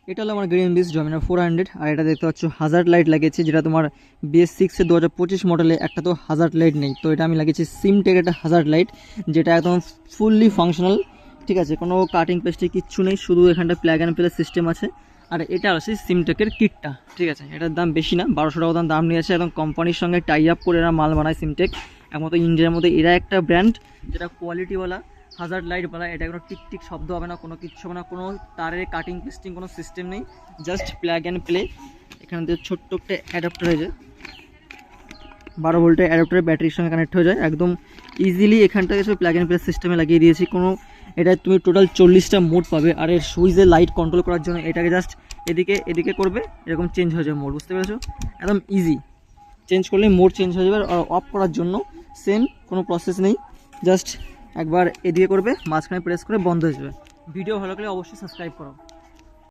এটা হলো আমার গ্রিন বিস ডমিনার 400, আর এটা দেখতে পাচ্ছ হাজার্ড লাইট লাগিয়েছি, যেটা তোমার BS6 2025 মডেলে একটা তো হাজার্ড লাইট নেই, তো এটা আমি লাগিয়েছি সিমটেক একটা হাজার্ড লাইট, যেটা একদম ফুললি ফাংশনাল। ঠিক আছে, কোনো কাটিং পেস্টে কিচ্ছু নেই, শুধু এখানটা প্লাগ অ্যান্ড প্লে সিস্টেম আছে। আর এটা আছে সিমটেকের কিটটা। ঠিক আছে, এটার দাম বেশি না, 1200 টাকা দাম নিয়েছে। একদম কোম্পানির সঙ্গে টাই আপ করে এরা মাল বানায় সিমটেক। একমাত্র ইন্ডিয়ার মধ্যে এরা একটা ব্র্যান্ড যেটা কোয়ালিটিওয়ালা হাজার লাইট বলা। এটা কোনো টিকটিক শব্দ হবে না, কোনো কিচ্ছু হবে না, কোনো তারের কাটিং পেস্টিং কোনো সিস্টেম নেই, জাস্ট প্লাগ অ্যান্ড প্লে। এখান থেকে ছোট্ট একটা অ্যাডাপ্টার হয়ে যায়, 12 ভোল্টের অ্যাডাপ্টার ব্যাটারির সঙ্গে কানেক্ট হয়ে যায় একদম ইজিলি। এখানটাকে সব প্লাগ অ্যান্ড প্লে সিস্টেমে লাগিয়ে দিয়েছি। কোনো এটা তুমি টোটাল 40টা মোড পাবে। আর এর সুইচে লাইট কন্ট্রোল করার জন্য এটাকে জাস্ট এদিকে করবে, এরকম চেঞ্জ হয়ে যাবে মোড, বুঝতে পেরেছো? একদম ইজি, চেঞ্জ করলে মোড চেঞ্জ হয়ে যাবে। আর অফ করার জন্য সেম, কোনো প্রসেস নেই, জাস্ট একবার এদিকে করবে, মাঝখানে প্রেস করে বন্ধ হয়ে যাবে। ভিডিও ভালো লাগলে অবশ্যই সাবস্ক্রাইব করো।